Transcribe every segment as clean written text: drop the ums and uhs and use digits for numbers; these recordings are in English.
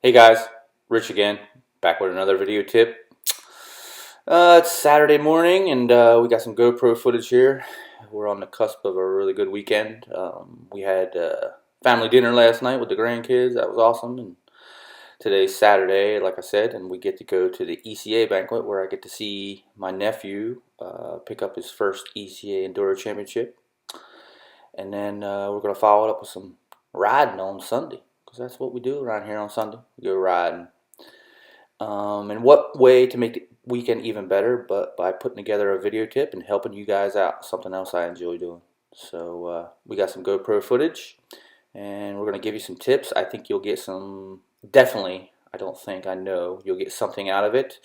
Hey guys, Rich again, back with another video tip. It's Saturday morning and we got some GoPro footage here. We're on the cusp of a really good weekend. We had family dinner last night with the grandkids. That was awesome. And today's Saturday, like I said, and we get to go to the ECA banquet where I get to see my nephew pick up his first ECA Enduro Championship. And then we're going to follow it up with some riding on Sunday, because that's what we do around here on Sunday. We go riding. And what way to make the weekend even better but by putting together a video tip and helping you guys out, something else I enjoy doing. So we got some GoPro footage and we're going to give you some tips. I think you'll get some, definitely, I don't think, I know, you'll get something out of it.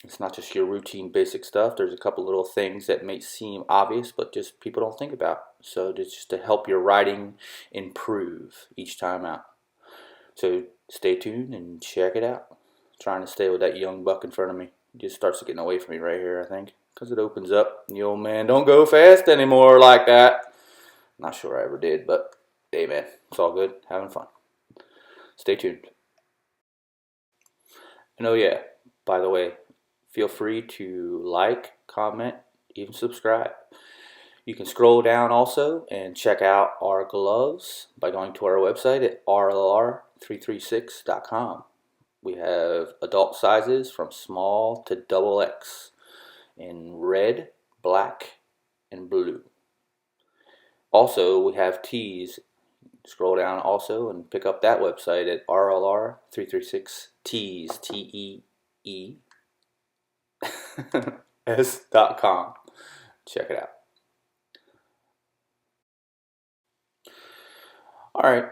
It's not just your routine basic stuff. There's a couple little things that may seem obvious but just people don't think about. So just to help your riding improve each time out. So stay tuned and check it out. Trying to stay with that young buck in front of me. He just starts getting away from me right here, I think, because it opens up. The old man don't go fast anymore like that. Not sure I ever did, but hey man, it's all good. Having fun. Stay tuned. And oh yeah, by the way, feel free to like, comment, even subscribe. You can scroll down also and check out our gloves by going to our website at rlr336.com. We have adult sizes from small to double X in red, black, and blue. Also, we have tees. Scroll down also and pick up that website at rlr336tees, TEES.com. Check it out. Alright,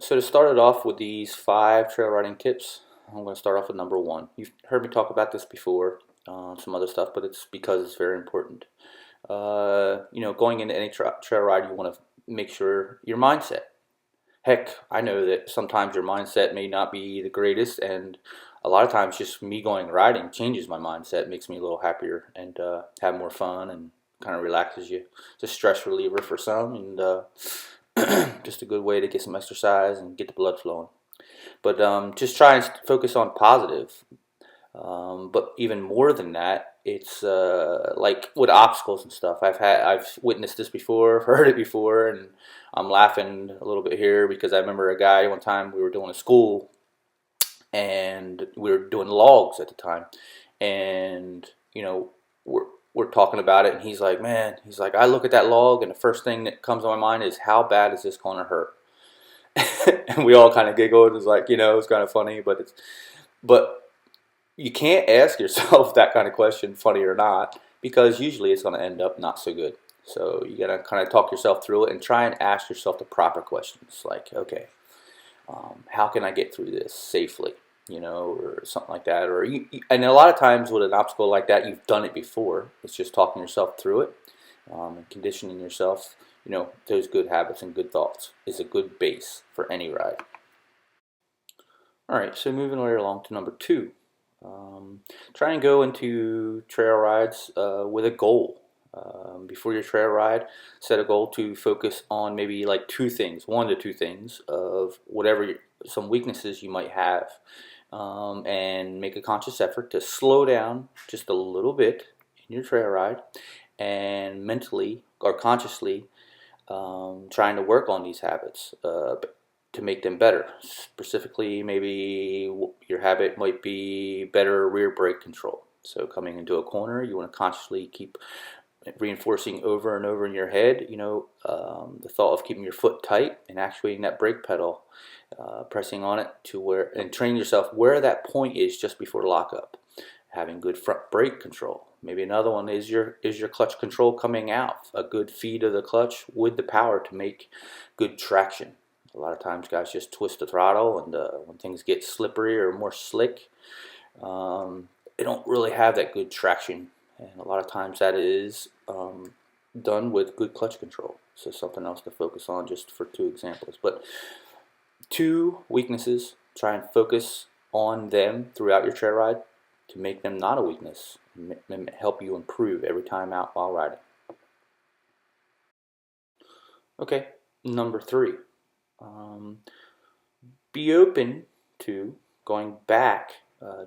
so to start it off with these 5 trail riding tips, I'm going to start off with number 1. You've heard me talk about this before, some other stuff, but it's because it's very important. Going into any trail ride, you want to make sure your mindset. Heck, I know that sometimes your mindset may not be the greatest, and a lot of times just me going riding changes my mindset, makes me a little happier and have more fun and kind of relaxes you. It's a stress reliever for some, and just a good way to get some exercise and get the blood flowing. But just try and focus on positive. But even more than that, it's like with obstacles and stuff. I've witnessed this before, heard it before, and I'm laughing a little bit here because I remember a guy one time we were doing a school and we were doing logs at the time, and we're talking about it, and he's like, man, he's like, I look at that log and the first thing that comes to my mind is how bad is this going to hurt? And we all kind of giggled. It's like, it's kind of funny, but you can't ask yourself that kind of question, funny or not, because usually it's going to end up not so good. So you got to kind of talk yourself through it and try and ask yourself the proper questions, like, okay, how can I get through this safely, or something like that. And a lot of times with an obstacle like that, you've done it before. It's just talking yourself through it and conditioning yourself. Those good habits and good thoughts is a good base for any ride. All right, so moving right along to number 2. Try and go into trail rides with a goal. Before your trail ride, set a goal to focus on maybe like 2 things, 1 to 2 things of whatever some weaknesses you might have, and make a conscious effort to slow down just a little bit in your trail ride and mentally or consciously trying to work on these habits to make them better. Specifically, maybe your habit might be better rear brake control. So coming into a corner, you want to consciously keep reinforcing over and over in your head, the thought of keeping your foot tight and actuating that brake pedal, pressing on it to where, and training yourself where that point is just before lockup. Having good front brake control. Maybe another one is your clutch control coming out. A good feed of the clutch with the power to make good traction. A lot of times guys just twist the throttle, and when things get slippery or more slick, they don't really have that good traction. And a lot of times that is done with good clutch control. So something else to focus on, just for 2 examples. But 2 weaknesses, try and focus on them throughout your trail ride to make them not a weakness and help you improve every time out while riding. Okay, number 3. Be open to going back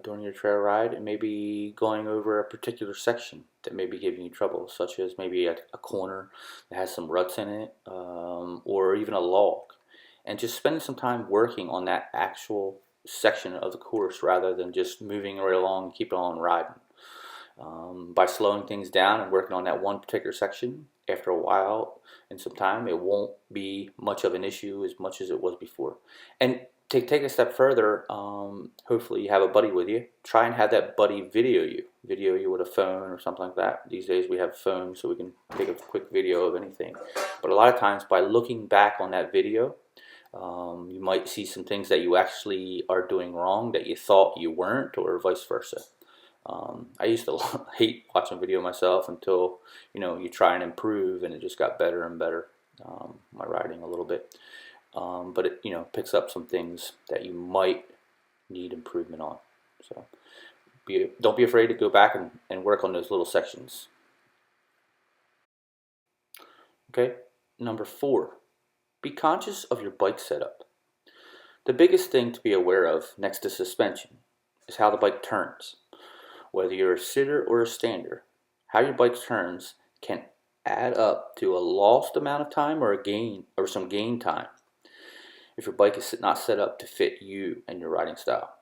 during your trail ride and maybe going over a particular section that may be giving you trouble, such as maybe a corner that has some ruts in it, or even a log, and just spending some time working on that actual section of the course rather than just moving right along and keep on riding. By slowing things down and working on that one particular section, after a while and some time, it won't be much of an issue as much as it was before. And to take a step further, hopefully you have a buddy with you. Try and have that buddy video you with a phone or something like that. These days we have phones, so we can take a quick video of anything. But a lot of times by looking back on that video, you might see some things that you actually are doing wrong that you thought you weren't, or vice versa. I used to hate watching video myself until you try and improve, and it just got better and better. My riding a little bit, but it picks up some things that you might need improvement on. So don't be afraid to go back and work on those little sections. Okay, number 4, be conscious of your bike setup. The biggest thing to be aware of next to suspension is how the bike turns. Whether you're a sitter or a stander, how your bike turns can add up to a lost amount of time or a gain or some gain time if your bike is not set up to fit you and your riding style.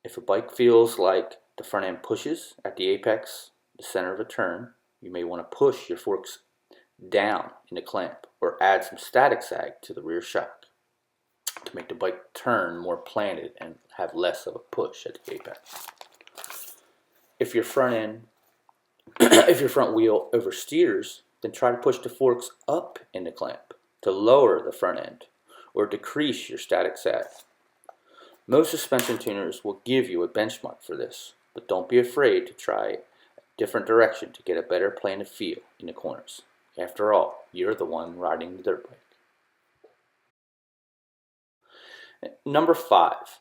If a bike feels like the front end pushes at the apex, the center of a turn, you may want to push your forks down in the clamp or add some static sag to the rear shock to make the bike turn more planted and have less of a push at the apex. If your front wheel oversteers, then try to push the forks up in the clamp to lower the front end or decrease your static sag. Most suspension tuners will give you a benchmark for this, but don't be afraid to try a different direction to get a better planted feel in the corners. After all, you're the one riding the dirt bike. Number 5.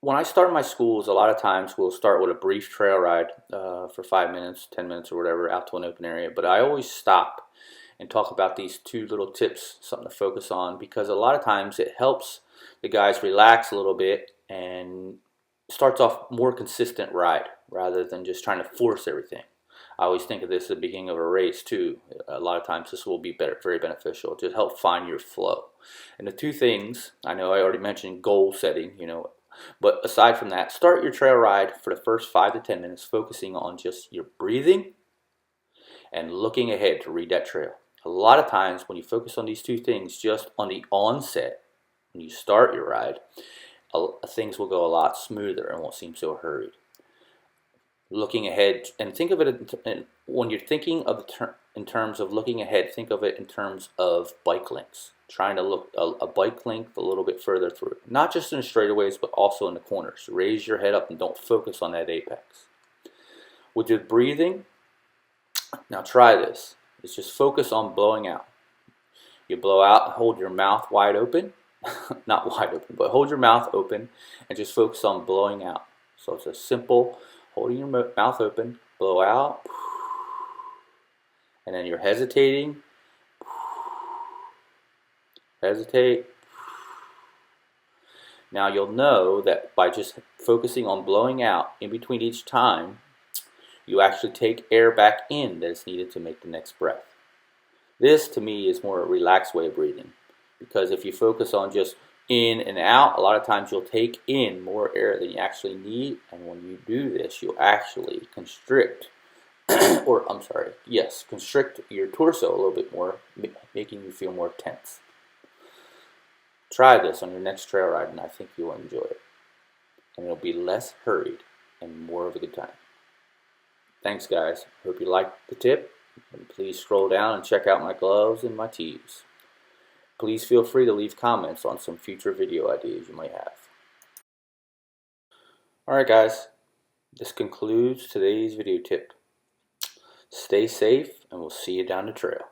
When I start my schools, a lot of times we'll start with a brief trail ride for 5 minutes, 10 minutes or whatever out to an open area. But I always stop and talk about these 2 little tips, something to focus on, because a lot of times it helps the guys relax a little bit and starts off more consistent ride rather than just trying to force everything. I always think of this at the beginning of a race too. A lot of times this will be very beneficial to help find your flow. And the 2 things, I know I already mentioned goal setting, but aside from that, start your trail ride for the first 5 to 10 minutes focusing on just your breathing and looking ahead to read that trail. A lot of times when you focus on these 2 things just on the onset, when you start your ride, things will go a lot smoother and won't seem so hurried. Looking ahead, and think of it when you're thinking of in terms of looking ahead, think of it in terms of bike lengths. Trying to look a bike length a little bit further through, not just in the straightaways but also in the corners. Raise your head up and don't focus on that apex. With your breathing, now try this. It's just focus on blowing out. You blow out, hold your mouth wide open, not wide open, but hold your mouth open and just focus on blowing out. So it's a simple holding your mouth open, blow out, and then you're hesitating. Hesitate. Now you'll know that by just focusing on blowing out in between each time, you actually take air back in that is needed to make the next breath. This to me is more a relaxed way of breathing, because if you focus on just in and out, a lot of times you'll take in more air than you actually need, and when you do this, you'll actually constrict constrict your torso a little bit more, making you feel more tense. Try this on your next trail ride and I think you'll enjoy it. And it'll be less hurried and more of a good time. Thanks guys. Hope you liked the tip. And please scroll down and check out my gloves and my tees. Please feel free to leave comments on some future video ideas you might have. Alright guys, this concludes today's video tip. Stay safe and we'll see you down the trail.